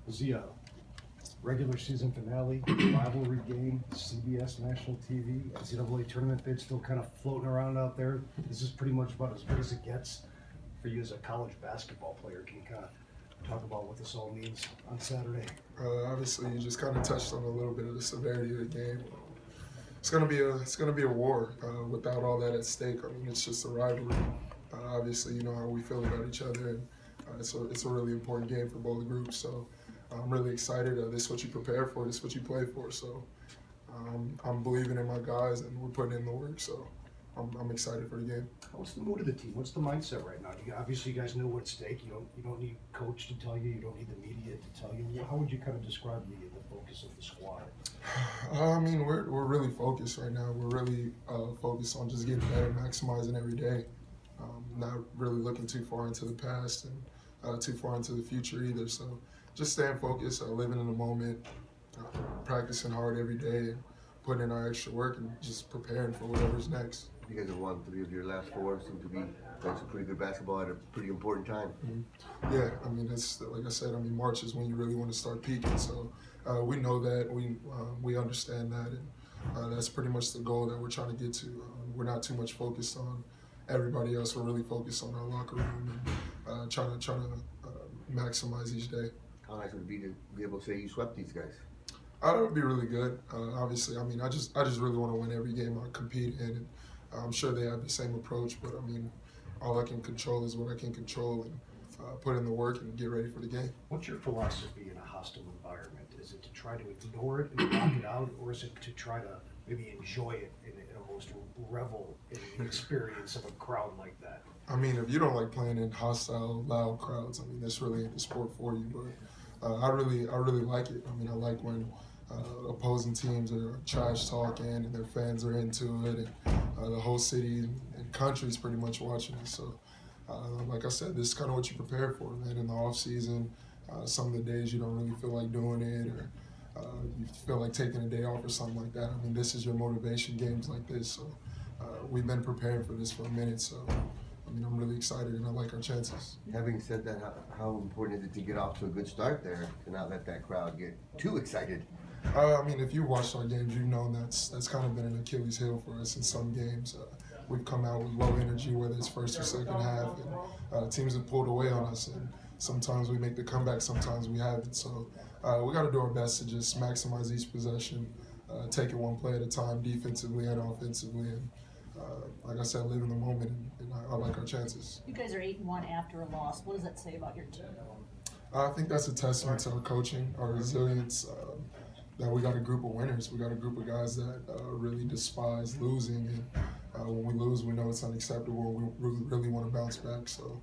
Was the regular season finale, rivalry game, CBS national TV, NCAA tournament bid still kind of floating around out there? This is pretty much about as good as it gets for you as a college basketball player. Can you kind of talk about what this all means on Saturday? Obviously, you just kind of touched on a little bit of the severity of the game. It's gonna be a war without all that at stake. I mean, it's just a rivalry. Obviously, you know how we feel about each other, and it's a really important game for both groups. So I'm really excited. This is what you prepare for. This is what you play for. So I'm believing in my guys, and we're putting in the work. So I'm excited for the game. What's the mood of the team? What's the mindset right now? Obviously, you guys know what's at stake. You don't need a coach to tell you. You don't need the media to tell you. How would you kind of describe the focus of the squad? I mean, we're really focused right now. We're really focused on just getting better, maximizing every day. Not really looking too far into the past and too far into the future either. So just staying focused, living in the moment, practicing hard every day, and putting in our extra work and just preparing for whatever's next. You guys have won 3 of your last 4. Seem to be playing some pretty good basketball at a pretty important time. Mm-hmm. Yeah, I mean, it's like I said. I mean, March is when you really want to start peaking. So we know that. We understand that, and that's pretty much the goal that we're trying to get to. We're not too much focused on everybody else. We're really focused on our locker room and trying to maximize each day. How nice would it be to be able to say you swept these guys? That would be really good. Obviously, I mean, I just really want to win every game I compete in, and I'm sure they have the same approach. But I mean, all I can control is what I can control, and put in the work and get ready for the game. What's your philosophy in a hostile environment? Is it to try to ignore it and block it out, or is it to try to maybe enjoy it and almost revel in the experience of a crowd like that? I mean, if you don't like playing in hostile, loud crowds, I mean, this really ain't the sport for you. But I really like it. I mean, I like when opposing teams are trash talking and their fans are into it, and the whole city and country is pretty much watching it. So, like I said, this is kind of what you prepare for, man. In the off season, some of the days you don't really feel like doing it, or you feel like taking a day off or something like that. I mean, this is your motivation, games like this. So, we've been preparing for this for a minute. So, I mean, I'm really excited, and I like our chances. Having said that, how important is it to get off to a good start there, to not let that crowd get too excited? I mean, if you watched our games, you've known that's kind of been an Achilles heel for us in some games. We've come out with low energy, whether it's first or second half, and teams have pulled away on us. And sometimes we make the comeback, sometimes we haven't. So we got to do our best to just maximize each possession, take it one play at a time, defensively and offensively. And like I said, live in the moment, and I like our chances. You guys are 8-1 after a loss. What does that say about your team? I think that's a testament to our coaching, our resilience. That we got a group of winners. We got a group of guys that really despise losing, and when we lose, we know it's unacceptable. We really want to bounce back. So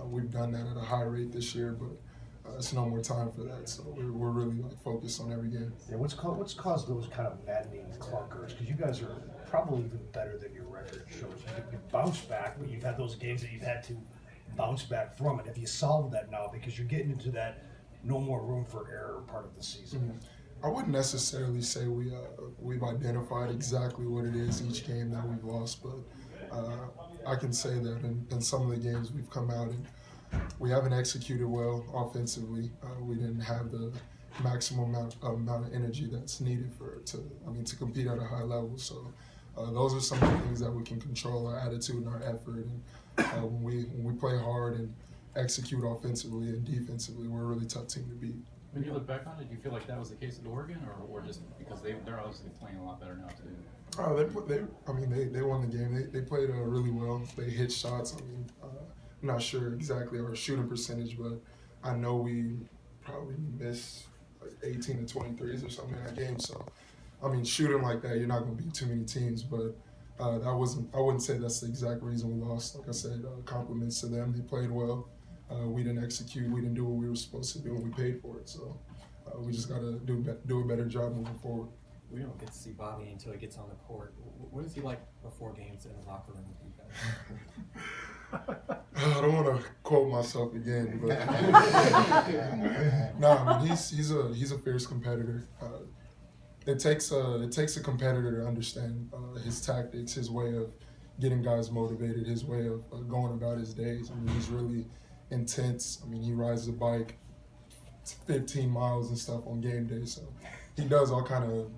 we've done that at a high rate this year, but it's no more time for that. So we're really focused on every game. Yeah, what's caused those kind of maddening clunkers? Because you guys are probably even better than your record shows. You bounced back, but you've had those games that you've had to bounce back from. And have you solved that now? Because you're getting into that no more room for error part of the season. Mm-hmm. I wouldn't necessarily say we've identified exactly what it is each game that we've lost, but I can say that in some of the games we've come out and we haven't executed well offensively. We didn't have the maximum amount of energy that's needed to compete at a high level. So those are some of the things that we can control: our attitude and our effort. And when we play hard and execute offensively and defensively, we're a really tough team to beat. When you look back on it, do you feel like that was the case at Oregon, or just because they're obviously playing a lot better now too? They won the game. They played really well. They hit shots. I mean, I'm not sure exactly our shooting percentage, but I know we probably missed like 18 to 23s or something in that game. So, I mean, shooting like that, you're not going to beat too many teams. But I wouldn't say that's the exact reason we lost. Like I said, compliments to them. They played well. We didn't execute. We didn't do what we were supposed to do, and we paid for it. So we just got to do a better job moving forward. We don't get to see Bobby until he gets on the court. What is he like before games in the locker room with you guys? I don't want to quote myself again, but no, I mean he's a fierce competitor. It takes a competitor to understand his tactics, his way of getting guys motivated, his way of going about his days. I mean, he's really intense. I mean, he rides the bike 15 miles and stuff on game day. So he does all kind of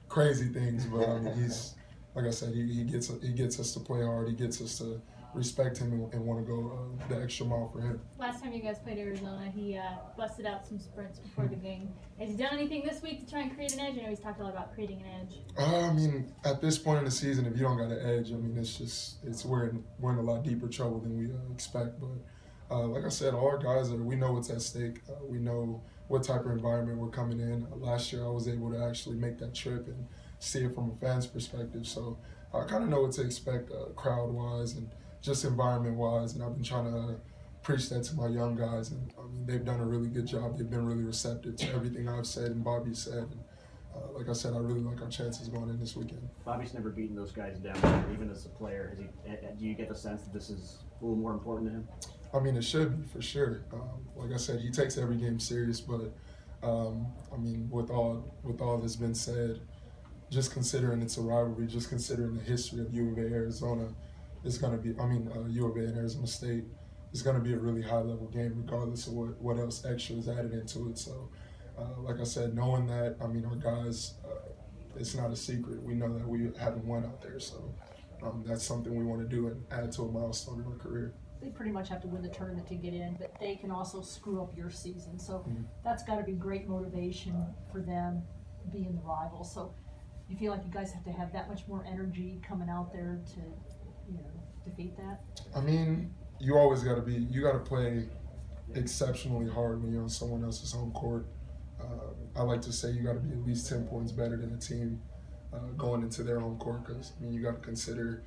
crazy things, but I mean, he's like I said, he gets us to play hard. He gets us to respect him and want to go the extra mile for him. Last time you guys played Arizona, he busted out some sprints before the game. Has he done anything this week to try and create an edge? I know he's talked a lot about creating an edge. I mean, at this point in the season, if you don't got an edge, I mean, we're in a lot deeper trouble than we expect. But like I said, all our guys we know what's at stake. We know what type of environment we're coming in. Last year, I was able to actually make that trip and see it from a fan's perspective. So I kind of know what to expect crowd-wise and just environment-wise. And I've been trying to preach that to my young guys. And I mean, they've done a really good job. They've been really receptive to everything I've said and Bobby said. And like I said, I really like our chances going in this weekend. Bobby's never beaten those guys down, even as a player. Do you get the sense that this is a little more important to him? I mean, it should be, for sure. Like I said, he takes every game serious, but I mean, with all that's been said, just considering it's a rivalry, just considering the history of U of A Arizona, it's going to be, U of A and Arizona State, it's going to be a really high-level game regardless of what else extra is added into it. So, like I said, knowing that, I mean, our guys, it's not a secret. We know that we haven't won out there, so that's something we want to do and add to a milestone in our career. They pretty much have to win the tournament to get in, but they can also screw up your season. So that's got to be great motivation for them being the rival. So you feel like you guys have to have that much more energy coming out there to, defeat that? I mean, you always got to play exceptionally hard when you're on someone else's home court. I like to say you got to be at least 10 points better than a team going into their home court, because I mean, you got to consider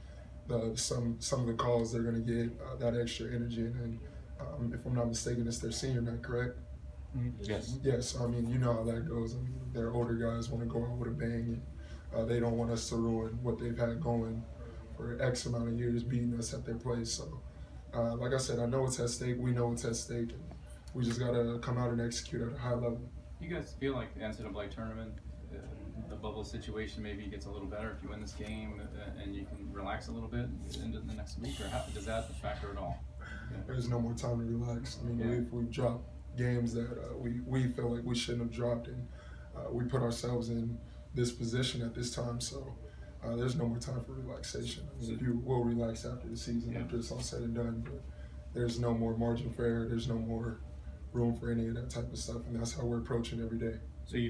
some of the calls they're going to get, that extra energy, and then if I'm not mistaken, it's their senior night, correct? Yes. Yes. I mean, you know how that goes. I mean, their older guys want to go out with a bang, and they don't want us to ruin what they've had going for X amount of years, beating us at their place. So, like I said, I know what's at stake. We know what's at stake, and we just got to come out and execute at a high level. You guys feel like the NCAA tournament, the bubble situation maybe gets a little better if you win this game and you can relax a little bit into the next week, or does that factor at all? There's no more time to relax. I mean, we've dropped games that we feel like we shouldn't have dropped, and we put ourselves in this position at this time. So there's no more time for relaxation. I mean, you will relax after the season, after it's all said and done, but there's no more margin for error. There's no more room for any of that type of stuff, and that's how we're approaching every day. So you